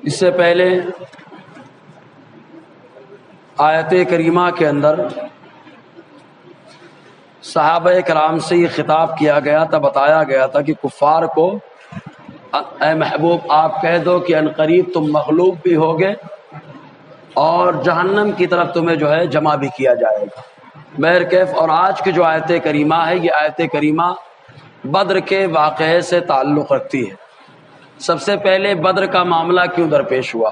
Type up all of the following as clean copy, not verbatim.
اس سے پہلے آیت کریمہ کے اندر صحابہ کرام سے یہ خطاب کیا گیا تھا، بتایا گیا تھا کہ کفار کو اے محبوب آپ کہہ دو کہ عنقریب تم مغلوب بھی ہوگے اور جہنم کی طرف تمہیں جو ہے جمع بھی کیا جائے گا۔ بہرکیف اور آج کی جو آیت کریمہ ہے یہ آیت کریمہ بدر کے واقعے سے تعلق رکھتی ہے۔ سب سے پہلے بدر کا معاملہ کیوں درپیش ہوا؟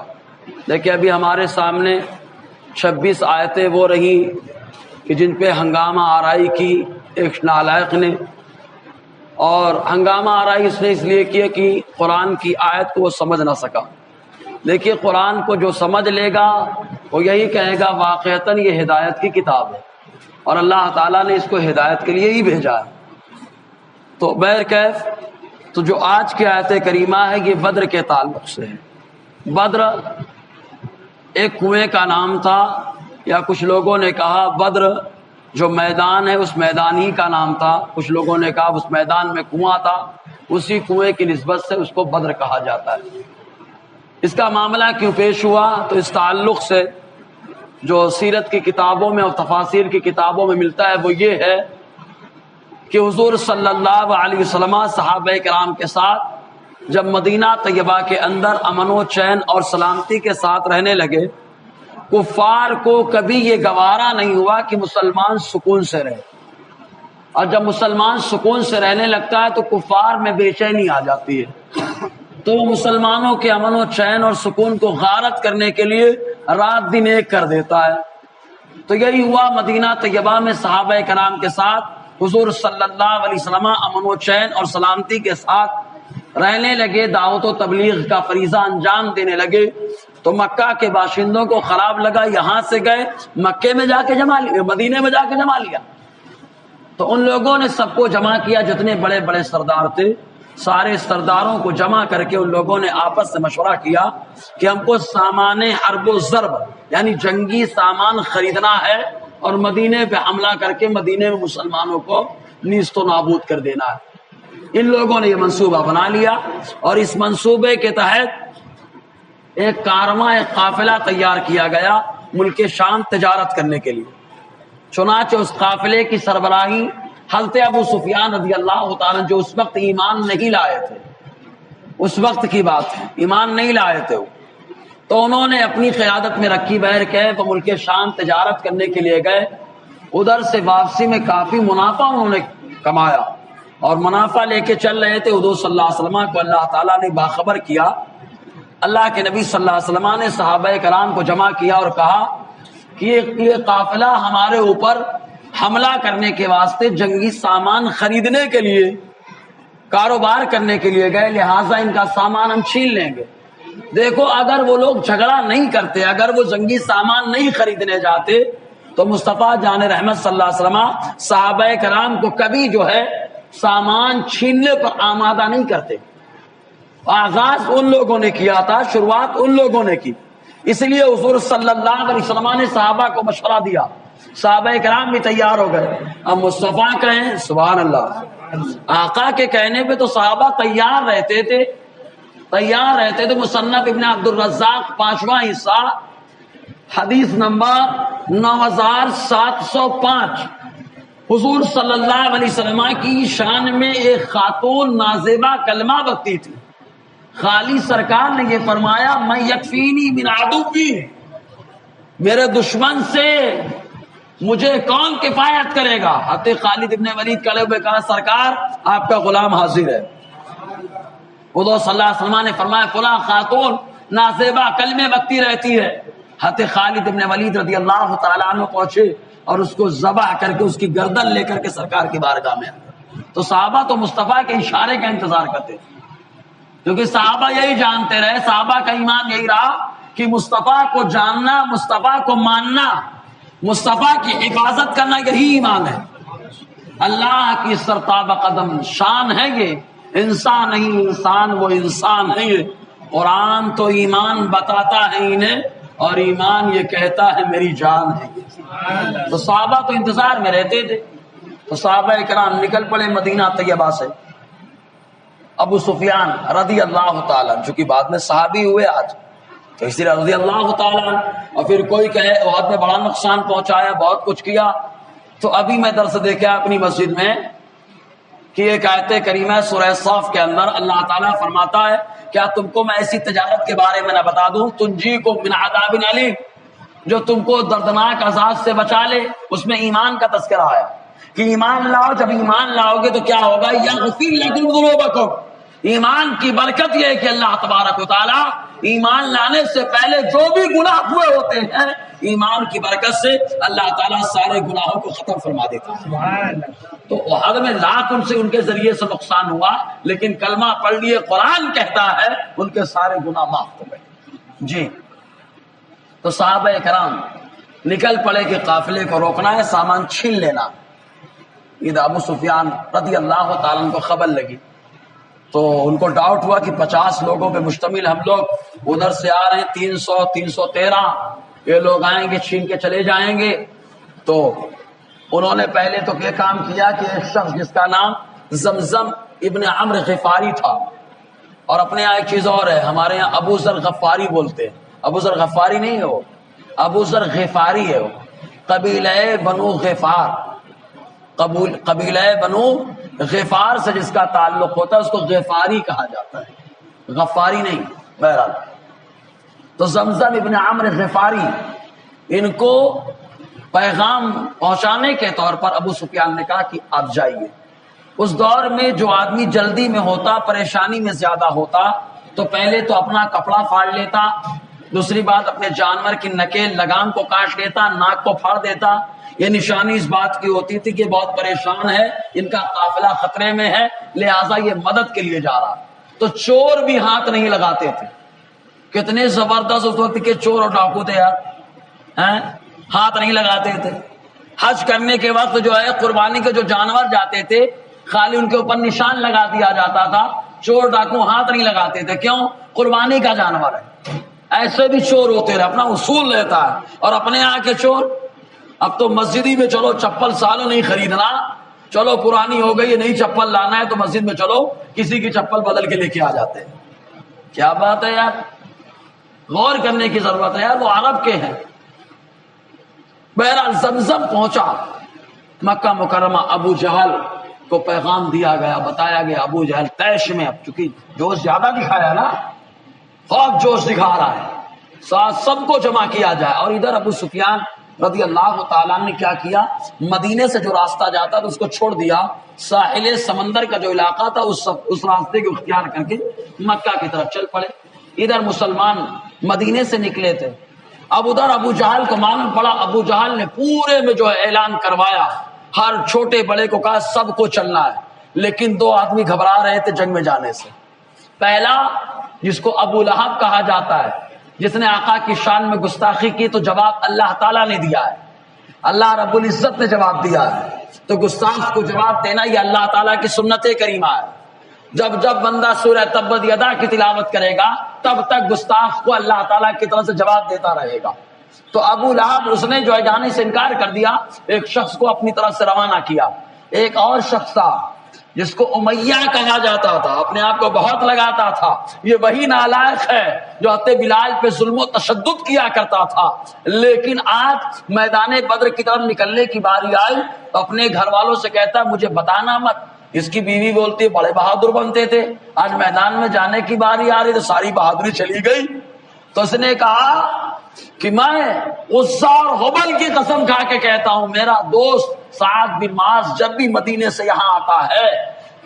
دیکھیں ابھی ہمارے سامنے 26 آیتیں وہ رہی کہ جن پہ ہنگامہ آرائی کی ایک نالائق نے، اور ہنگامہ آرائی اس نے اس لیے کیا کہ قرآن کی آیت کو وہ سمجھ نہ سکا۔ دیکھیے قرآن کو جو سمجھ لے گا وہ یہی کہے گا واقعتاً یہ ہدایت کی کتاب ہے اور اللہ تعالیٰ نے اس کو ہدایت کے لیے ہی بھیجا ہے۔ تو بہرکیف تو جو آج کی آیت کریمہ ہے یہ بدر کے تعلق سے ہے۔ بدر ایک کنویں کا نام تھا، یا کچھ لوگوں نے کہا بدر جو میدان ہے اس میدان ہی کا نام تھا، کچھ لوگوں نے کہا اس میدان میں کنواں تھا، اسی کنویں کی نسبت سے اس کو بدر کہا جاتا ہے۔ اس کا معاملہ کیوں پیش ہوا؟ تو اس تعلق سے جو سیرت کی کتابوں میں اور تفاسیر کی کتابوں میں ملتا ہے وہ یہ ہے کہ حضور صلی اللہ علیہ وسلم صحابہ کرام کے ساتھ جب مدینہ طیبہ کے اندر امن و چین اور سلامتی کے ساتھ رہنے لگے، کفار کو کبھی یہ گوارا نہیں ہوا کہ مسلمان سکون سے رہے، اور جب مسلمان سکون سے رہنے لگتا ہے تو کفار میں بے چینی آ جاتی ہے، تو مسلمانوں کے امن و چین اور سکون کو غارت کرنے کے لیے رات دن ایک کر دیتا ہے۔ تو یہی ہوا مدینہ طیبہ میں صحابہ کرام کے ساتھ حضور صلی اللہ علیہ وسلم امن و چین اور سلامتی کے ساتھ رہنے لگے، دعوت و تبلیغ کا فریضہ انجام دینے لگے۔ تو مکہ کے باشندوں کو خراب لگا، یہاں سے گئے مکے میں جا کے جمع لیا، مدینے میں جا کے جمع لیا۔ تو ان لوگوں نے سب کو جمع کیا، جتنے بڑے بڑے سردار تھے سارے سرداروں کو جمع کر کے ان لوگوں نے آپس سے مشورہ کیا کہ ہم کو سامان حرب و ضرب یعنی جنگی سامان خریدنا ہے اور مدینے پہ حملہ کر کے مدینے میں مسلمانوں کو نیست و نابود کر دینا ہے۔ ان لوگوں نے یہ منصوبہ بنا لیا، اور اس منصوبے کے تحت ایک کارواں ایک قافلہ تیار کیا گیا ملک شام تجارت کرنے کے لیے۔ چنانچہ اس قافلے کی سربراہی حضرت ابو سفیان رضی اللہ تعالیٰ جو اس وقت ایمان نہیں لائے تھے، اس وقت کی بات ہے ایمان نہیں لائے تھے، تو انہوں نے اپنی قیادت میں رکھی بہرکیف ملک شام تجارت کرنے کے لیے گئے۔ ادھر سے واپسی میں کافی منافع انہوں نے کمایا، اور منافع لے کے چل رہے تھے۔ حضور صلی اللہ علیہ وسلم کو اللہ تعالیٰ نے باخبر کیا، اللہ کے نبی صلی اللہ علیہ وسلم نے صحابہ کرام کو جمع کیا اور کہا کہ یہ قافلہ ہمارے اوپر حملہ کرنے کے واسطے جنگی سامان خریدنے کے لیے کاروبار کرنے کے لیے گئے، لہٰذا ان کا سامان ہم چھین لیں گے۔ دیکھو اگر وہ لوگ جھگڑا نہیں کرتے، اگر وہ جنگی سامان نہیں خریدنے جاتے تو مصطفیٰ جان رحمت صلی اللہ علیہ وسلم صحابہ کرام کو کبھی جو ہے سامان چھیننے پر آمادہ نہیں کرتے۔ آغاز ان لوگوں نے کیا تھا، شروعات ان لوگوں نے کی، اس لیے حضور صلی اللہ علیہ وسلم نے صحابہ کو مشورہ دیا، صحابہ کرام بھی تیار ہو گئے۔ اب مصطفیٰ کہیں سبحان اللہ، آقا کے کہنے پہ تو صحابہ تیار رہتے تھے۔ مصنف ابن عبد الرزاق 5واں حصہ حدیث نمبر 9705 حضور صلی اللہ علیہ وسلم کی شان میں ایک خاتون نازیبہ کلمہ بکتی تھی۔ خالی سرکار نے یہ فرمایا میں یکفینی من عدوی، میرے دشمن سے مجھے کون کفایت کرے گا؟ حضرت خالد ابن ولید کھڑے ہوئے کہا سرکار آپ کا غلام حاضر ہے۔ حضور صلی اللہ علیہ وسلم نے فرمایا فلاں خاتون نازیبہ کلمے بکتی رہتی ہے۔ حضرت خالد ابن ولید رضی اللہ تعالیٰ عنہ پہنچے اور اس کو ذبح کر کے اس کی گردن لے کر کے سرکار کی بارگاہ میں آئے۔ تو صحابہ تو مصطفیٰ کے اشارے کا انتظار کرتے تھے، کیونکہ صحابہ یہی جانتے رہے، صحابہ کا ایمان یہی رہا کہ مصطفیٰ کو جاننا، مصطفیٰ کو ماننا، مصطفیٰ کی حفاظت کرنا یہی ایمان ہے۔ اللہ کی سرتابہ قدم شان ہے یہ، انسان نہیں انسان، وہ انسان ہے یہ۔ قرآن تو ایمان بتاتا ہے انہیں، اور ایمان یہ کہتا ہے میری جان ہے یہ۔ تو صحابہ تو انتظار میں رہتے تھے۔ تو صحابہ کرام نکل پڑے مدینہ طیبہ سے، ابو سفیان رضی اللہ تعالیٰ، چونکہ بعد میں صحابی ہوئے آج تو اسی لیے رضی اللہ تعالیٰ. اور پھر کوئی کہے احد میں بڑا نقصان پہنچایا، بہت کچھ کیا. تو ابھی میں درس دیکھا اپنی مسجد میں کہ ایک آیت کریمہ سورہ صاف کے اندر اللہ تعالیٰ فرماتا ہے کیا تم کو میں ایسی تجارت کے بارے میں نہ بتا دوں تنجیکم من عذاب علیم، جو تم کو دردناک عذاب سے بچا لے. اس میں ایمان کا تذکرہ ہے کہ ایمان لاؤ، جب ایمان لاؤ گے تو کیا ہوگا، یغفر لکم ذنوبکم. ایمان کی برکت یہ ہے کہ اللہ تبارک و تعالیٰ ایمان لانے سے پہلے جو بھی گناہ ہوئے ہوتے ہیں ایمان کی برکت سے اللہ تعالیٰ سارے گناہوں کو ختم فرما دیتا ہے. تو احد میں لاکھ ان سے ان کے ذریعے سے نقصان ہوا، لیکن کلمہ پڑھ لیے قرآن کہتا ہے ان کے سارے گناہ معاف ہو گئے. جی تو صحابہ کرام نکل پڑے کہ قافلے کو روکنا ہے، سامان چھین لینا. ادھر ابو سفیان رضی اللہ تعالیٰ عنہ کو خبر لگی تو ان کو ڈاؤٹ ہوا کہ 50 لوگوں پہ مشتمل ہم لوگ ادھر سے آ رہے ہیں، 313 یہ لوگ آئیں گے چھین کے چلے جائیں گے. تو انہوں نے پہلے تو یہ کام کیا کہ ایک شخص جس کا نام زمزم ابن عمرو غفاری تھا، اور اپنے یہاں ایک چیز اور ہے، ہمارے یہاں ابو ذر غفاری بولتے ہیں. ابو ذر غفاری نہیں ہے وہ، ابو ذر غفاری ہے. وہ قبیلہ بنو غفار، قبیلہ بنو غفار سے جس کا تعلق ہوتا ہے اس کو غفاری کہا جاتا ہے، غفاری نہیں. بہرحال تو زمزم ابن عمرو غفاری ان کو پیغام پہنچانے کے طور پر ابو سفیان نے کہا کہ آپ جائیے. اس دور میں جو آدمی جلدی میں ہوتا، پریشانی میں زیادہ ہوتا، تو پہلے تو اپنا کپڑا پھاڑ لیتا، دوسری بات اپنے جانور کی نکیل لگام کو کاٹ لیتا، ناک کو پھاڑ دیتا. یہ نشانی اس بات کی ہوتی تھی کہ بہت پریشان ہے، ان کا قافلہ خطرے میں ہے، لہٰذا یہ مدد کے لیے جا رہا. تو چور بھی ہاتھ نہیں لگاتے تھے. کتنے زبردست اس وقت کے چور اور ڈاکو تھے یار، ہاتھ نہیں لگاتے تھے. حج کرنے کے وقت جو ہے قربانی کے جو جانور جاتے تھے خالی ان کے اوپر نشان لگا دیا جاتا تھا. چور ڈاکو ہاتھ نہیں لگاتے تھے. کیوں؟ قربانی کا جانور ہے. ایسے بھی چور ہوتے رہے، اپنا اصول رہتا ہے. اور اپنے یہاں کے چور اب تو مسجدی میں چلو چپل سالوں نہیں خریدنا، چلو پرانی ہو گئی نئی چپل لانا ہے تو مسجد میں چلو کسی کی چپل بدل کے لے کے آ جاتے ہیں. کیا بات ہے یار، غور کرنے کی ضرورت ہے یار، وہ عرب کے ہیں. بہرحال زمزم پہنچا مکہ مکرمہ. ابو جہل کو پیغام دیا گیا، بتایا گیا. ابو جہل طیش میں، اب چونکہ جوش زیادہ دکھایا نا، خوب جوش دکھا رہا ہے، ساتھ سب کو جمع کیا جائے. اور ادھر ابو سفیان رضی اللہ تعالیٰ نے کیا کیا، مدینے سے جو راستہ جاتا تھا اس کو چھوڑ دیا، ساحل سمندر کا جو علاقہ تھا اس راستے کو اختیار کر کے مکہ کی طرف چل پڑے. ادھر مسلمان مدینے سے نکلے تھے. اب ادھر ابو جہل کو معلوم پڑا. ابو جہل نے پورے میں جو ہے اعلان کروایا، ہر چھوٹے بڑے کو کہا سب کو چلنا ہے. لیکن 2 آدمی گھبرا رہے تھے جنگ میں جانے سے. پہلا جس کو ابو لہب کہا جاتا ہے، جس نے آقا کی شان میں گستاخی کی تو جواب اللہ تعالیٰ نے دیا ہے، اللہ رب العزت نے جواب دیا ہے. تو گستاخ کو جواب دینا یہ اللہ تعالیٰ کی سنت کریمہ ہے. جب جب بندہ سورہ تبت یدا کی تلاوت کرے گا تب تک گستاخ کو اللہ تعالیٰ کی طرف سے جواب دیتا رہے گا. تو ابو لہب اس نے جو ہے جانے سے انکار کر دیا، ایک شخص کو اپنی طرف سے روانہ کیا. ایک اور شخص تھا جس کو امیہ کہا جاتا تھا، اپنے آپ کو بہت لگاتا تھا یہ وہی نالائق ہے جو حضرت بلال پہ ظلم و تشدد کیا کرتا تھا. لیکن آج میدان بدر کی طرف نکلنے کی باری آئی تو اپنے گھر والوں سے کہتا ہے مجھے بتانا مت. اس کی بیوی بولتی ہے بڑے بہادر بنتے تھے، آج میدان میں جانے کی باری آ رہی تو ساری بہادری چلی گئی. تو اس نے کہا کہ میں عزا اور حبل کی قسم کھا کے کہتا ہوں میرا دوست سعد بن معاذ جب بھی مدینے سے یہاں آتا ہے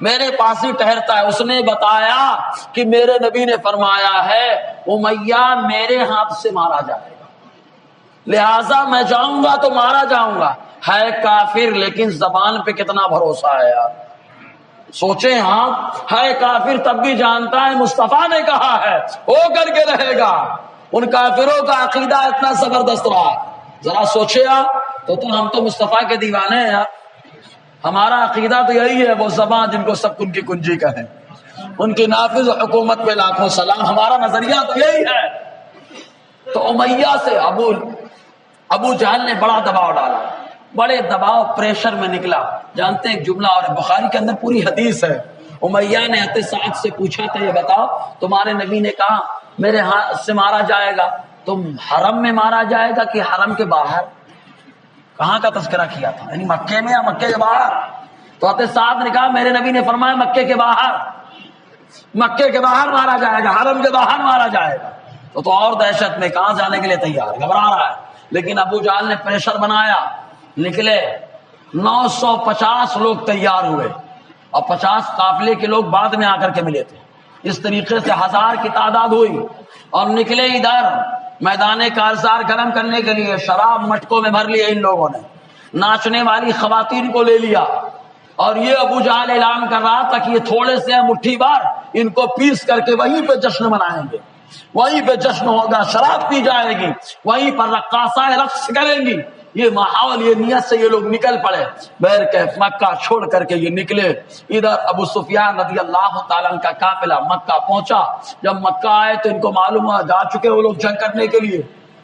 میرے پاس ہی ٹھہرتا ہے. اس نے بتایا کہ میرے نبی نے فرمایا ہے امیہ میرے ہاتھ سے مارا جائے گا، لہذا میں جاؤں گا تو مارا جاؤں گا. ہے کافر لیکن زبان پہ کتنا بھروسہ ہے یار. سوچیں ہاں، ہے کافر تب بھی جانتا ہے مصطفیٰ نے کہا ہے ہو کر کے رہے گا. ان کافروں کا عقیدہ اتنا زبردست رہا، ذرا سوچے آپ. تو ہم تو مصطفیٰ کے دیوانے ہیں یار. ہمارا عقیدہ تو یہی ہے، وہ زبان جن کو سب ان کی کنجی کا ہے، ان کی نافذ حکومت پہ لاکھوں سلام. ہمارا نظریہ تو یہی ہے. تو امیہ سے ابو جہل نے بڑا دباؤ ڈالا، بڑے دباؤ پریشر میں نکلا. جانتے ہیں ایک جملہ اور بخاری کے اندر پوری حدیث ہے، امیہ نے حضرت سعد سے پوچھا تھا یہ بتاؤ تمہارے نبی نے کہا میرے ہاتھ سے مارا جائے گا، تم حرم میں مارا جائے گا کہ حرم کے باہر؟ کہاں کا تذکرہ کیا تھا؟ یعنی مکے میں یا مکے کے باہر؟ تو حضرت سعد نے کہا میرے نبی نے فرمایا مکے کے باہر، مکے کے باہر مارا جائے گا، حرم کے باہر مارا جائے گا۔ تو اور دہشت میں کہاں جانے کے لیے تیار، گھبرا رہا ہے۔ لیکن ابو جہل نے پریشر بنایا، نکلے 950 لوگ تیار ہوئے اور 50 قافلے کے لوگ بعد میں آ کر کے ملے تھے۔ اس طریقے سے 1000 کی تعداد ہوئی اور نکلے ادھر میدان کارزار گرم کرنے کے لیے۔ شراب مٹکوں میں بھر لیے ان لوگوں نے، ناچنے والی خواتین کو لے لیا، اور یہ ابو جہل اعلان کر رہا تھا کہ یہ تھوڑے سے مٹھی بار ان کو پیس کر کے وہیں پہ جشن منائیں گے، وہیں پہ جشن ہوگا، شراب پی جائے گی، وہیں پر رقاصائیں رقص کریں گی۔ یہ ماحول، یہ نیت سے یہ لوگ نکل پڑے۔ بہر کے مکہ چھوڑ کر کے یہ نکلے۔ ادھر ابو سفیان رضی اللہ تعالیٰ عنہ کا قافلہ مکہ پہنچا۔ جب مکہ آئے تو ان کو معلوم ہوا جا چکے وہ لوگ جنگ کرنے کے لیے،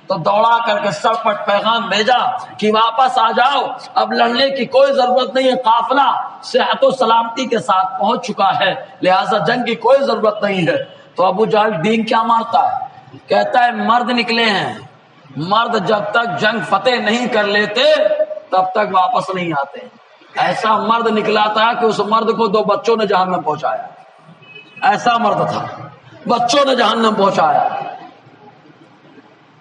تو دوڑا کر کے سب پر پیغام بھیجا کہ واپس آ جاؤ، اب لڑنے کی کوئی ضرورت نہیں ہے، قافلہ صحت و سلامتی کے ساتھ پہنچ چکا ہے، لہذا جنگ کی کوئی ضرورت نہیں ہے۔ تو ابو جہل دین کیا مارتا ہے؟ کہتا ہے مرد نکلے ہیں، مرد جب تک جنگ فتح نہیں کر لیتے تب تک واپس نہیں آتے۔ ایسا مرد نکلا تھا کہ اس مرد کو 2 بچوں نے جہنم پہنچایا، ایسا مرد تھا، بچوں نے جہنم پہنچایا۔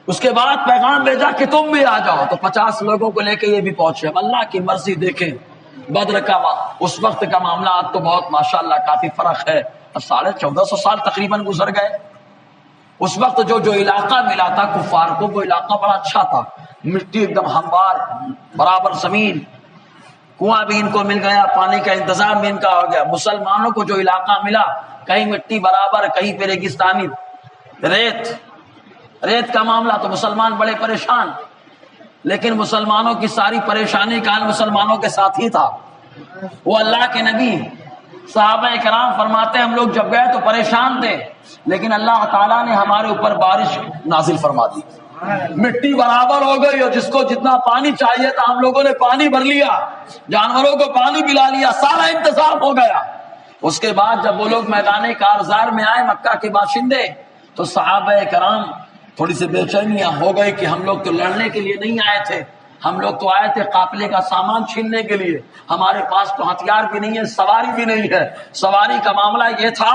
اس کے بعد پیغام بھیجا کہ تم بھی آ جاؤ، تو 50 لوگوں کو لے کے یہ بھی پہنچے۔ اب اللہ کی مرضی دیکھیں، بدر کا اس وقت کا معاملہ آج تو بہت ماشاءاللہ کافی فرق ہے، اب 1450 سال تقریباً گزر گئے۔ اس وقت جو علاقہ ملا تھا کفار کو، وہ علاقہ بڑا اچھا تھا، مٹی ایک دم ہموار، برابر زمین، کنواں بھی ان کو مل گیا، پانی کا انتظام بھی ان کا ہو گیا۔ مسلمانوں کو جو علاقہ ملا، کہیں مٹی برابر، کہیں پہ ریگستانی ریت کا معاملہ، تو مسلمان بڑے پریشان۔ لیکن مسلمانوں کی ساری پریشانی کا حل مسلمانوں کے ساتھ ہی تھا۔ وہ اللہ کے نبی صحابہ کرام فرماتے ہیں ہم لوگ جب گئے تو پریشان تھے، لیکن اللہ تعالیٰ نے ہمارے اوپر بارش نازل فرما دی، مٹی برابر ہو گئی، اور جس کو جتنا پانی چاہیے تھا ہم لوگوں نے پانی بھر لیا، جانوروں کو پانی پلا لیا، سارا انتظام ہو گیا۔ اس کے بعد جب وہ لوگ میدان کارزار میں آئے مکہ کے باشندے، تو صحابہ کرام تھوڑی سی بے چینیاں ہو گئی کہ ہم لوگ تو لڑنے کے لیے نہیں آئے تھے، ہم لوگ تو آئے تھے قافلے کا سامان چھیننے کے لیے، ہمارے پاس تو ہتھیار بھی نہیں ہے، سواری بھی نہیں ہے۔ سواری کا معاملہ یہ تھا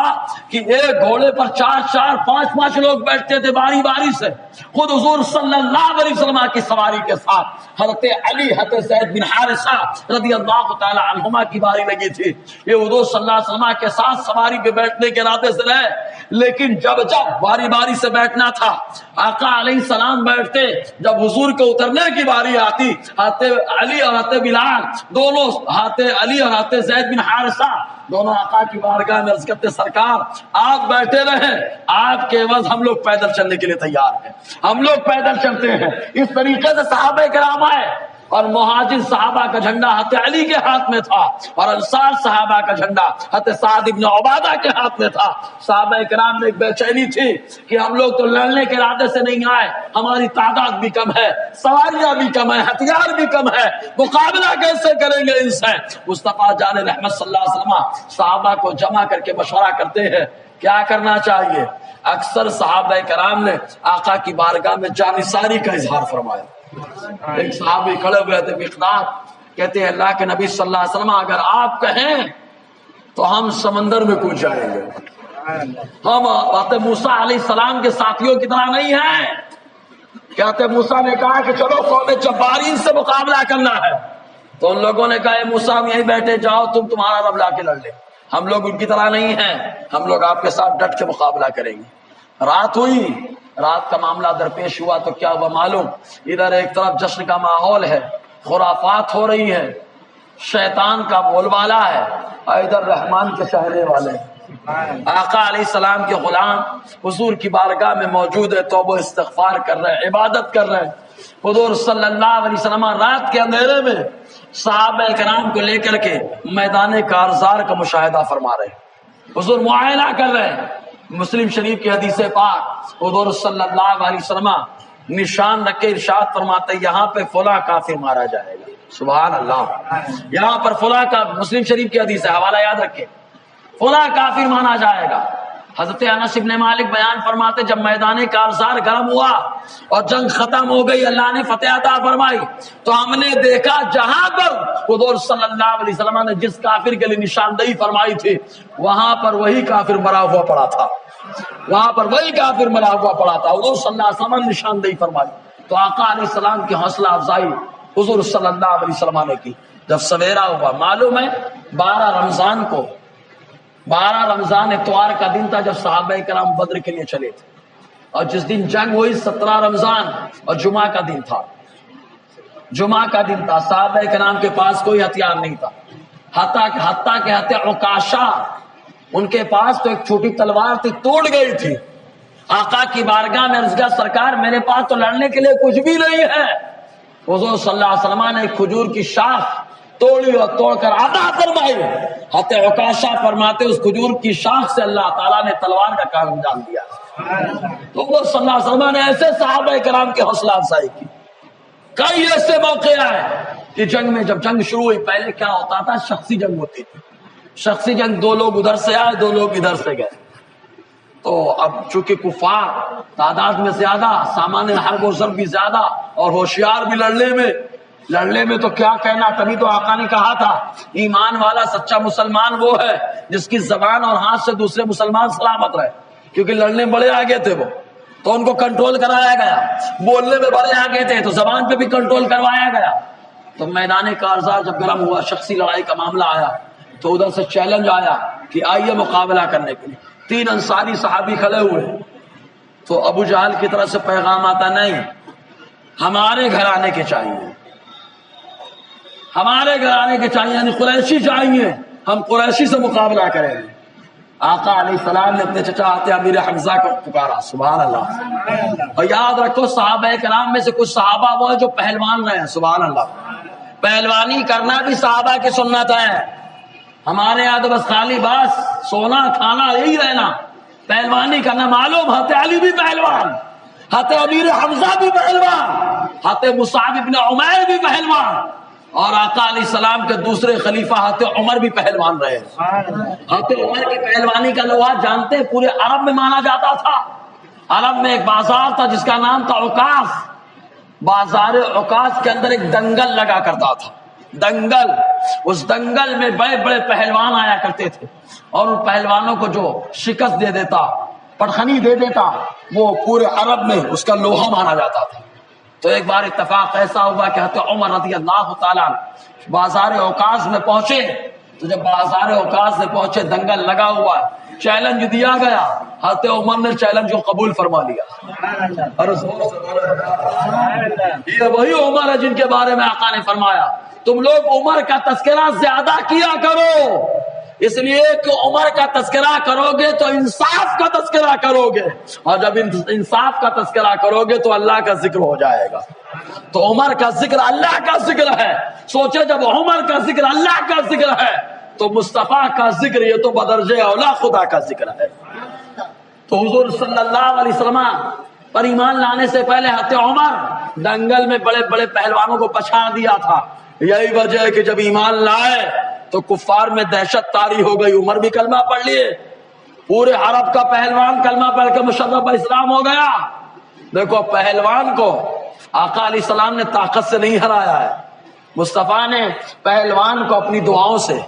کہ ایک گھوڑے پر 4 5 لوگ بیٹھتے تھے باری باری سے۔ خود حضور صلی اللہ علیہ وسلم کی سواری کے ساتھ حضرت علی، حضرت زید بن حارثہ رضی اللہ تعالی عنہما کی باری لگی تھی۔ یہ حضور صلی اللہ علیہ وسلم کے ساتھ سواری پہ بیٹھنے کے ارادے سے رہے، لیکن جب باری باری سے بیٹھنا تھا، آقا علیہ السلام بیٹھتے، جب حضور کے اترنے کی باری آتی، حضرت علی اور حضرت بلال دونوں، حضرت علی اور حضرت زید بن حارثہ دونوں آقا کی بارگاہ میں عرض کرتے سرکار آپ بیٹھے رہیں، آپ کے عوض ہم لوگ پیدل چلنے کے لیے تیار ہیں، ہم لوگ پیدل چلتے ہیں۔ اس طریقے سے صحابہ کرام آئے، اور مہاجر صحابہ کا جھنڈا حضرت علی کے ہاتھ میں تھا، اور انصار صحابہ کا جھنڈا حضرت سعد بن عبادہ کے ہاتھ میں تھا۔ صحابہ کرام میں ایک بے چینی تھی کہ ہم لوگ تو لڑنے کے ارادے سے نہیں آئے، ہماری تعداد بھی کم ہے، سواریاں بھی کم ہے، ہتھیار بھی کم ہے، مقابلہ کیسے کریں گے ان سے؟ مصطفیٰ جان رحمت صلی اللہ علیہ وسلم صحابہ کو جمع کر کے مشورہ کرتے ہیں کیا کرنا چاہیے۔ اکثر صحابہ کرام نے آقا کی بارگاہ میں جانثاری کا اظہار فرمایا۔ ایک صحابی کھڑے ہوئے تھے مقداد، کہتے ہیں اللہ کے نبی صلی اللہ علیہ وسلم اگر آپ کہیں تو ہم سمندر میں کود جائیں گے، ہم حضرت موسیٰ علیہ السلام کے ساتھیوں کی طرح نہیں ہیں۔ کہتے موسیٰ نے کہا کہ چلو قوم جبارین سے مقابلہ کرنا ہے، تو ان لوگوں نے کہا اے موسیٰ ہم یہیں بیٹھے، جاؤ تمہارا رب لا کے لڑ لے، ہم لوگ ان کی طرح نہیں ہیں، ہم لوگ آپ کے ساتھ ڈٹ کے مقابلہ کریں گے۔ رات ہوئی، رات کا معاملہ درپیش ہوا تو کیا ہوا معلوم، ادھر ایک طرف جشن کا ماحول ہے، خرافات ہو رہی ہے، شیطان کا بول بالا ہے، اور ادھر رحمان کے چہرے والے ہیں۔ آقا علیہ السلام کے غلام حضور کی بارگاہ میں موجود ہے، توبہ استغفار کر رہے ہیں، عبادت کر رہے ہیں۔ حضور صلی اللہ علیہ وسلم رات کے اندھیرے میں صحابہ کرام کو لے کر کے میدان کارزار کا مشاہدہ فرما رہے ہیں، حضور معائنہ کر رہے ہیں۔ مسلم شریف کی حدیث پاک حضور صلی اللہ علیہ وسلم نشان رکھ کے ارشاد فرماتے یہاں پہ فلاں کافر مارا جائے گا، سبحان اللہ، یہاں پر فلاں کا، مسلم شریف کی حدیث ہے، حوالہ یاد رکھے، فلاں کافر مانا جائے گا۔ حضرت انس بن مالک بیان فرماتے جب میدان کارزار گرم ہوا اور جنگ ختم ہو گئی، اللہ نے فتح عطا فرمائی، تو ہم نے دیکھا جہاں پر حضور صلی اللہ علیہ وسلم نے جس کافر کے لیے نشاندہی فرمائی تھی وہاں پر وہی کافر مرا ہوا پڑا تھا، وہاں پر وہی کافر مرا ہوا پڑا تھا۔ حضور صلی اللہ علیہ وسلم نے نشاندہی فرمائی تو آقا علیہ السلام کی حوصلہ افزائی حضور صلی اللہ علیہ وسلم نے کی۔ جب سویرا ہوا، معلوم ہے 12 رمضان کو، 12 رمضان اتوار کا دن تھا جب صحابہ کرام بدر کے لیے چلے تھے، اور جس دن جنگ ہوئی 17 رمضان اور جمعہ کا دن تھا، جمعہ کا دن تھا۔ صحابہ کرام کے پاس کوئی ہتھیار نہیں تھا، حتیٰ کہ عکاشہ ان کے پاس تو ایک چھوٹی تلوار تھی، توڑ گئی تھی۔ آقا کی بارگاہ میں عرض کیا سرکار میرے پاس تو لڑنے کے لیے کچھ بھی نہیں ہے۔ حضور صلی اللہ علیہ وسلم نے ایک کھجور کی شاخ توڑی اور توڑ کر عطا فرمائی۔ حضرت عکاشہ فرماتے اس کھجور کی شاخ سے اللہ تعالیٰ نے تلوار کا کام انجام دیا۔ تو وہ صلی اللہ علیہ وسلم نے ایسے صحابہ کرام کی حوصلہ افزائی کی۔ کئی ایسے موقع آئے کہ جنگ میں جب جنگ شروع ہوئی، پہلے کیا ہوتا تھا شخصی جنگ ہوتی تھی، شخصی جنگ 2 لوگ ادھر سے آئے 2 لوگ ادھر سے گئے۔ تو اب چونکہ کفار تعداد میں زیادہ، سامان حرب و ضرب بھی زیادہ اور ہوشیار بھی لڑنے میں تو کیا کہنا، تبھی تو آقا نے کہا تھا ایمان والا سچا مسلمان وہ ہے جس کی زبان اور ہاتھ سے دوسرے مسلمان سلامت رہے، کیونکہ لڑنے بڑے آگے تھے وہ، تو ان کو کنٹرول کرایا گیا، بولنے میں بڑے آگے تھے تو زبان پہ بھی کنٹرول کروایا گیا۔ تو میدان کارزار جب گرم ہوا، شخصی لڑائی کا معاملہ آیا، تو ادھر سے چیلنج آیا کہ آئیے مقابلہ کرنے کے لیے۔ 3 انصاری صحابی کھڑے ہوئے، تو ابو جہل کی طرف سے پیغام آتا نہیں، ہمارے گھرانے کے چاہیے، ہمارے گھرانے کے چاہیے، یعنی قریشی چاہیے، ہم قریشی سے مقابلہ کریں گے۔ آقا علیہ السلام نے اپنے چچا حضرت امیر حمزہ کو پکارا، سبحان اللہ۔ اور یاد رکھو صحابہ کرام میں سے کچھ صحابہ وہ ہیں جو پہلوان رہے ہیں، سبحان اللہ۔ پہلوانی کرنا بھی صحابہ کی سنت ہے، ہمارے یہاں تو بس خالی بس سونا کھانا یہی رہنا، پہلوانی کرنا معلوم۔ حضرت علی بھی پہلوان، حضرت امیر حمزہ بھی پہلوان، حضرت مصعب ابن عمیر بھی پہلوان، اور آقا علیہ السلام کے دوسرے خلیفہ حضرت عمر بھی پہلوان رہے۔ حضرت عمر کی پہلوانی کا لوہا جانتے پورے عرب میں مانا جاتا تھا۔ عرب میں ایک بازار تھا جس کا نام تھا عکاظ، بازار عکاظ کے اندر ایک دنگل لگا کرتا تھا، دنگل۔ اس دنگل میں بڑے بڑے پہلوان آیا کرتے تھے، اور ان پہلوانوں کو جو شکست دے دیتا، پٹخنی دے دیتا، وہ پورے عرب میں اس کا لوہا مانا جاتا تھا۔ تو ایک بار اتفاق ایسا ہوا کہ حضرت عمر رضی اللہ تعالیٰ بازار عکاظ میں پہنچے، تو جب بازار عکاظ میں پہنچے دنگل لگا ہوا، چیلنج دیا گیا، حضرت عمر نے چیلنج کو قبول فرما لیا۔ یہ وہی عمر ہے جن کے بارے میں آقا نے فرمایا تم لوگ عمر کا تذکرہ زیادہ کیا کرو، اس لیے کہ عمر کا تذکرہ کرو گے تو انصاف کا تذکرہ کرو گے، اور جب انصاف کا تذکرہ کرو گے تو اللہ کا ذکر ہو جائے گا۔ تو عمر کا ذکر اللہ کا ذکر ہے، سوچے جب عمر کا ذکر اللہ کا ذکر ہے تو مصطفیٰ کا ذکر یہ تو بدرجہ اولا خدا کا ذکر ہے۔ تو حضور صلی اللہ علیہ وسلم پر ایمان لانے سے پہلے حضرت عمر دنگل میں بڑے بڑے پہلوانوں کو پچھاڑ دیا تھا۔ یہی وجہ ہے کہ جب ایمان لائے تو کفار میں دہشت طاری ہو گئی، عمر بھی کلمہ پڑھ لیے، پورے عرب کا پہلوان کلمہ پڑھ کے مشرف اسلام ہو گیا۔ دیکھو پہلوان کو آقا علیہ السلام نے طاقت سے نہیں ہرایا ہے، مصطفیٰ نے پہلوان کو اپنی دعاؤں سے،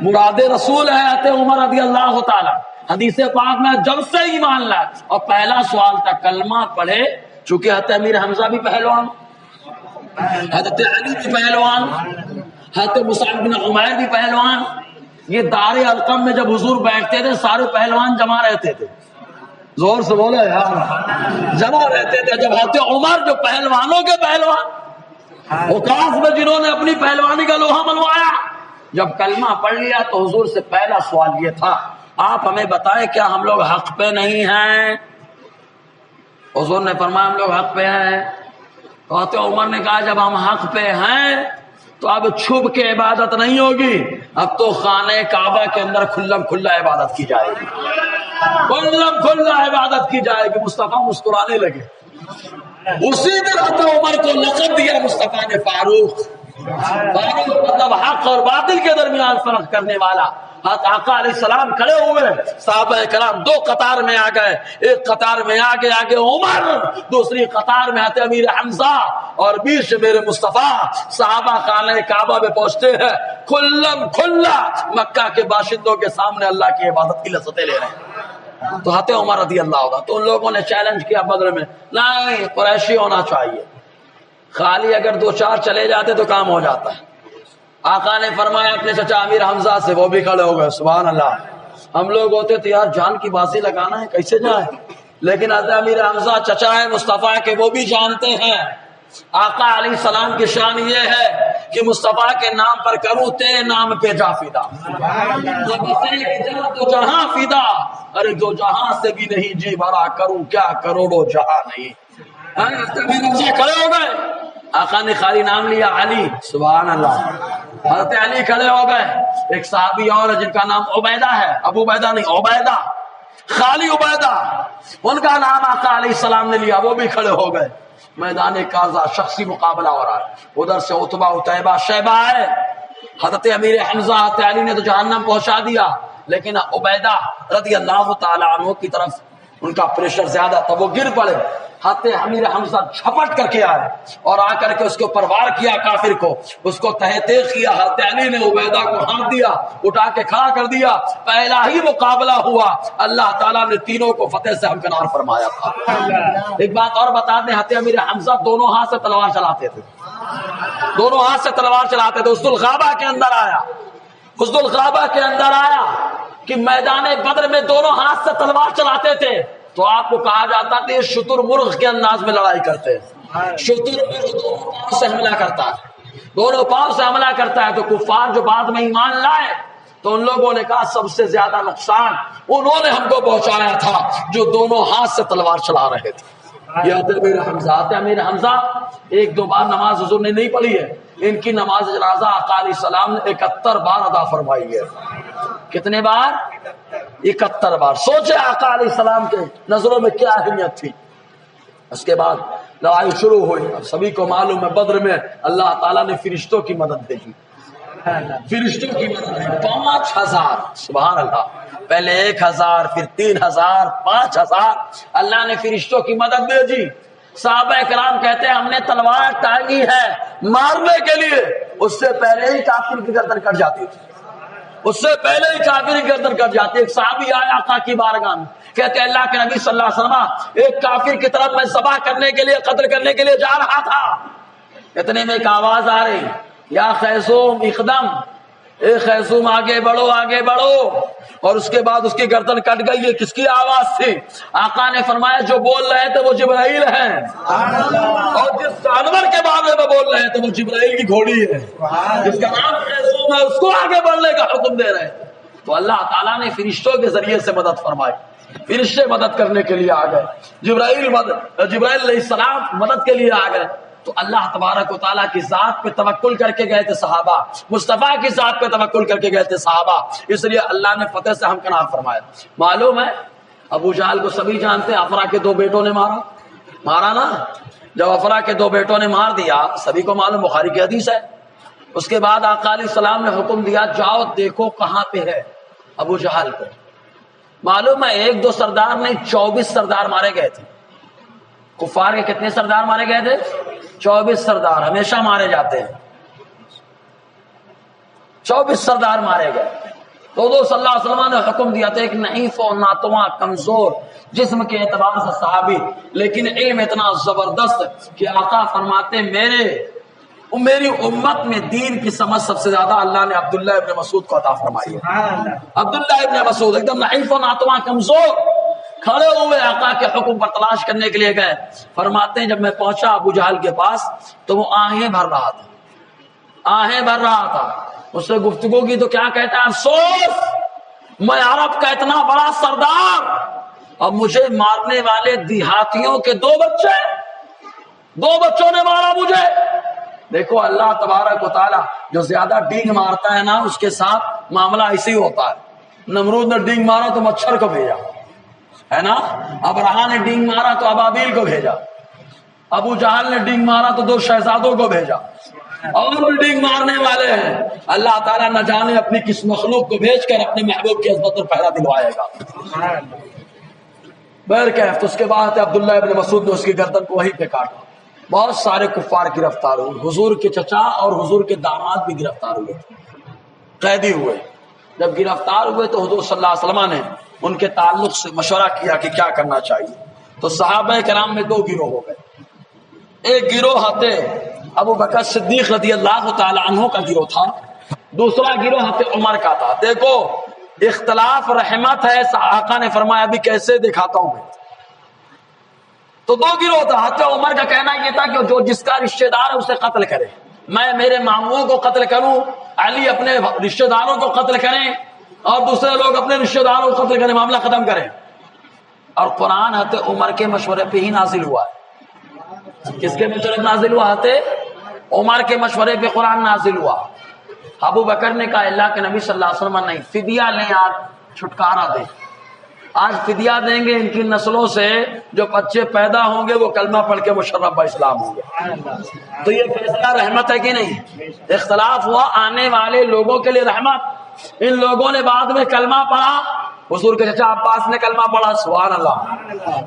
مراد رسول ہے حضرت عمر رضی اللہ تعالی۔ حدیث پاک میں جب سے ایمان لائے اور پہلا سوال تھا کلمہ پڑھے، چونکہ حضرت امیر حمزہ بھی پہلوان، حضرت علی بھی پہلوان، حضرت مصعب بن عمیر بھی پہلوان۔ یہ دار القم میں جب حضور بیٹھتے تھے سارے پہلوان جمع رہتے تھے، زور سے بولے یار، جمع رہتے تھے۔ جب حضرت عمر جو پہلوانوں کے پہلوان، عکاظ میں جنہوں نے اپنی پہلوانی کا لوہا منوایا، جب کلمہ پڑھ لیا تو حضور سے پہلا سوال یہ تھا آپ ہمیں بتائیں کیا ہم لوگ حق پہ نہیں ہیں؟ حضور نے فرمایا ہم لوگ حق پہ ہیں۔ حضرت عمر نے کہا جب ہم حق پہ ہیں تو اب چھپ کے عبادت نہیں ہوگی، اب تو خانہ کعبہ کے اندر کھلم کھلا عبادت کی جائے گی، کھلم کھلا عبادت کی جائے گی۔ مصطفیٰ مسکرانے لگے۔ اسی دن حضرت عمر کو لقب دیا مصطفیٰ نے فاروق، فاروق مطلب حق اور باطل کے درمیان فرق کرنے والا۔ آقا علیہ السلام کھڑے ہوئے، صحابہ کرام دو قطار میں آ گئے، ایک قطار میں آگے عمر، دوسری قطار میں آتے امیر حمزہ، اور بیچ میرے مصطفیٰ۔ صحابہ خانہ کعبہ میں پہنچتے ہیں، کھلا مکہ کے باشندوں کے سامنے اللہ کی عبادت کی لذتیں لے رہے ہیں۔ تو حضرت عمر رضی اللہ عنہ، تو ان لوگوں نے چیلنج کیا بدر میں، نہیں قریشی ہونا چاہیے، خالی اگر دو چار چلے جاتے تو کام ہو جاتا ہے۔ آقا نے فرمایا اپنے چچا امیر حمزہ سے، وہ بھی کھڑے ہو گئے۔ سبحان اللہ، ہم لوگ ہوتے تو یار جان کی بازی لگانا ہے کیسے جائیں، لیکن حضرت امیر حمزہ چچا ہے مصطفیٰ کے، وہ بھی جانتے ہیں آقا علیہ السلام کی شان یہ ہے کہ مصطفیٰ کے نام پر کروں تیرے نام پہ جا فدا، تو جہاں فدا، ارے دو جہاں سے بھی نہیں جی بھرا، کروں کیا کروڑوں جہاں نہیں۔ کھڑے ہو گئے، آقا نے خالی نام لیا علی، سبحان اللہ، حضرت علی کھڑے ہو گئے۔ ایک صحابی اور جن کا نام عبیدہ ہے، ابو عبیدہ نہیں عبیدہ، خالی عبیدہ، ان کا نام آقا علیہ السلام نے لیا، وہ بھی کھڑے ہو گئے۔ میدان کازا شخصی مقابلہ ہو رہا ہے، ادھر سے عتبہ عتیبہ شیبہ ہے، حضرت امیر حمزہ حضرت علی نے تو جہنم پہنچا دیا، لیکن عبیدہ رضی اللہ تعالی عنہ کی طرف ان کا پریشر زیادہ تھا، وہ گر پڑے۔ حضرت امیر حمزہ جھپٹ کر کے آئے اور آ کر کے اس کے اوپر وار کیا کافر کو، اس کو تہہ تیغ کیا۔ حضرت علی نے عبیدہ کو ہاتھ دیا، اٹھا کے کھڑا کر دیا، پہلا ہی مقابلہ ہوا، اللہ تعالیٰ نے تینوں کو فتح سے ہمکنار فرمایا تھا۔ ایک بات اور بتا دیں، حضرت امیر حمزہ دونوں ہاتھ سے تلوار چلاتے تھے، دونوں ہاتھ سے تلوار چلاتے تھے۔ حسن الغابہ کے اندر آیا، حسن الغابہ کے اندر آیا کہ میدان بدر میں دونوں ہاتھ سے تلوار چلاتے تھے، تو آپ کو کہا جاتا تھا یہ شتر مرغ کے انداز میں لڑائی کرتے ہیں۔ شتر مرغ دونوں پاؤں سے حملہ کرتا ہے، دونوں پاؤں سے حملہ کرتا ہے۔ تو کفار جو بعد میں ایمان لائے تو ان لوگوں نے کہا سب سے زیادہ نقصان انہوں نے ہم کو پہنچایا تھا جو دونوں ہاتھ سے تلوار چلا رہے تھے۔ یہ امیر حمزہ ایک دو بار نماز حضور نے نہیں پڑھی ہے، ان کی نماز جنازہ آقا علیہ السلام نے 71 بار ادا فرمائی ہے۔ کتنے بار؟ 71 بار۔ سوچے آقا علیہ السلام کے نظروں میں کیا اہمیت تھی۔ اس کے بعد لڑائی شروع ہوئی۔ اب سبھی کو معلوم ہے بدر میں اللہ تعالیٰ نے فرشتوں کی مدد بھیجی، فرشتوں کی مدد بھیجی 5000، سبحان اللہ، پہلے 1000 پھر 3000 5000، اللہ نے فرشتوں کی مدد بھیجی۔ صحابہ کرام کہتے ہیں ہم نے تلوار ٹانگی ہے مارنے کے لیے، اس سے پہلے ہی کافر کی گردن کٹ جاتی تھی، اس سے پہلے ہی کافر کی گردن کٹ جاتی۔ ایک صحابی آیا آقا کی بارگاہ میں، کہتے اللہ کے نبی صلی اللہ علیہ وسلم ایک کافر کی طرف میں ذبح کرنے کے لیے قتل کرنے کے لیے جا رہا تھا، اتنے میں ایک آواز آ رہی، یا خیسوم اقدم، اے خیسوم آگے بڑھو آگے بڑھو، اور اس کے بعد اس کی گردن کٹ گئی۔ یہ کس کی آواز تھی؟ آقا نے فرمایا جو بول رہے تھے وہ جبرائیل ہیں، اور جس جانور کے بارے میں بول رہے تھے وہ جبرائیل کی گھوڑی ہے، جس کا نام خیسوم ہے، اس کو آگے بڑھنے کا حکم دے رہے ہیں۔ تو اللہ تعالیٰ نے فرشتوں کے ذریعے سے مدد فرمائی، فرشتے مدد کرنے کے لیے آ گئے، جبرائیل علیہ السلام مدد کے لیے آ گئے۔ تو اللہ تبارک و تعالیٰ کی ذات پہ توکل کر کے گئے تھے صحابہ، مصطفیٰ کی ذات پہ توکل کر کے گئے تھے صحابہ، اس لیے اللہ نے فتح سے ہمکنار فرمایا۔ معلوم ہے ابو جہل کو سبھی جانتے ہیں، افرا کے 2 بیٹوں نے مارا نا، جب افرا کے 2 بیٹوں نے مار دیا سبھی کو معلوم، بخاری کی حدیث ہے۔ اس کے بعد آقا علیہ السلام نے حکم دیا جاؤ دیکھو کہاں پہ ہے ابو جہل کو۔ معلوم ہے 1-2 سردار نہیں 24 سردار مارے گئے تھے، کفار کے کتنے سردار مارے گئے تھے؟ 24 سردار، ہمیشہ مارے جاتے ہیں، 24 سردار مارے گئے۔ تو صلی اللہ علیہ وسلم نے حکم دیا تھا، ایک نحیف و ناتواں کمزور جسم کے اعتبار سے صحابی، لیکن علم اتنا زبردست کہ آقا فرماتے میری امت میں دین کی سمجھ سب سے زیادہ اللہ نے عبداللہ ابن مسعود کو عطا فرمائی ہے۔ عبداللہ ابن مسعود ایک دم نحیف و ناتواں کمزور، کھڑے ہوئے آقا کے حکم پر تلاش کرنے کے لیے گئے۔ فرماتے ہیں جب میں پہنچا ابو جہل کے پاس تو وہ آہیں بھر رہا تھا، اس سے گفتگو کی تو کیا کہتا ہے، افسوس میں عرب کا اتنا بڑا سردار اور مجھے مارنے والے دیہاتیوں کے 2 بچوں نے مارا مجھے۔ دیکھو اللہ تبارک و تعالیٰ جو زیادہ ڈینگ مارتا ہے نا اس کے ساتھ معاملہ ایسے ہی ہوتا ہے۔ نمرود نے ڈینگ مارا تو مچھر کو بھیجا ہے نا، ابرہا نے ڈینگ مارا تو ابابیل کو بھیجا، ابو جہل نے ڈینگ مارا تو 2 شہزادوں کو بھیجا۔ اور بلڈنگ مارنے والے ہیں. اللہ تعالیٰ نہ جانے اپنی کس مخلوق کو بھیج کر اپنے محبوب کی عظمت اور پہرا دلوائے گا. بہرکیف تو اس کے بعد عبداللہ ابن مسعود نے اس کی گردن کو وہیں پہ کاٹا. بہت سارے کفار گرفتار ہوئے، حضور کے چچا اور حضور کے داماد بھی گرفتار ہوئے، قیدی ہوئے. جب گرفتار ہوئے تو حضور صلی اللہ علیہ وسلم نے ان کے تعلق سے مشورہ کیا کہ کیا کرنا چاہیے. تو صحابہ کرام میں 2 گروہ ہو گئے. ایک گروہ تھے ابو بکر صدیق رضی اللہ تعالی عنہ کا گروہ تھا، دوسرا گروہ عمر کا تھا. دیکھو اختلاف رحمت ہے، آقا نے فرمایا ابھی کیسے دکھاتا ہوں میں. تو 2 گروہ تھا. حضرت عمر کا کہنا یہ تھا کہ جو جس کا رشتہ دار ہے اسے قتل کرے. میں میرے ماموں کو قتل کروں، علی اپنے رشتہ داروں کو قتل کریں، اور دوسرے لوگ اپنے رشتہ داروں کو قتل کریں، معاملہ ختم کریں. اور قرآن حضرت عمر کے مشورے پہ ہی نازل ہوا ہے. کس کے مشورے پہ نازل ہوا؟ حضرت عمر کے مشورے پہ قرآن نازل ہوا. ابو بکر نے کہا اللہ کے نبی صلی اللہ علیہ وسلم نہیں، فدیہ لیں، آج چھٹکارا دیں. آج فدیہ دیں گے، ان کی نسلوں سے جو بچے پیدا ہوں گے وہ کلمہ پڑھ کے مشرف با اسلام ہوں گے. تو یہ فیصلہ رحمت ہے کہ نہیں؟ اختلاف ہوا آنے والے لوگوں کے لیے رحمت. ان لوگوں نے بعد میں کلمہ پڑھا، حضور کے چچا عباس نے کلمہ پڑھا، سبحان اللہ،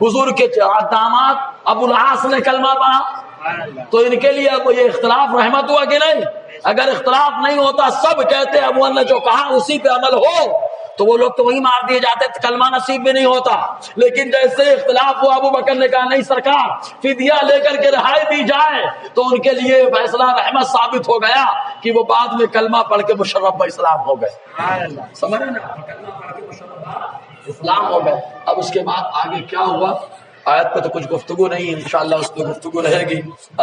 حضور کے داماد ابو العاص نے کلمہ پڑھا. تو ان کے لیے اب یہ اختلاف رحمت ہوا کہ نہیں؟ اگر اختلاف نہیں ہوتا، سب کہتے ابو نے جو کہا اسی پہ عمل ہو، تو وہ لوگ تو وہی مار دیے جاتے، کلمہ نصیب بھی نہیں ہوتا. لیکن جیسے اختلاف ہوا، ابو بکر نے کہا نہیں سرکار فدیہ لے کر کے رہائی دی جائے، تو ان کے لیے فیصلہ رحمت ثابت ہو گیا کہ وہ بعد میں کلمہ پڑھ کے مشرف با اسلام ہو گئے. سمجھ رہے نا؟ کلمہ پڑھ کے مشرف با اسلام ہو گئے. اب اس کے بعد آگے کیا ہوا آیت پہ تو کچھ گفتگو نہیں، انشاءاللہ اس پہ گفتگو رہے گی.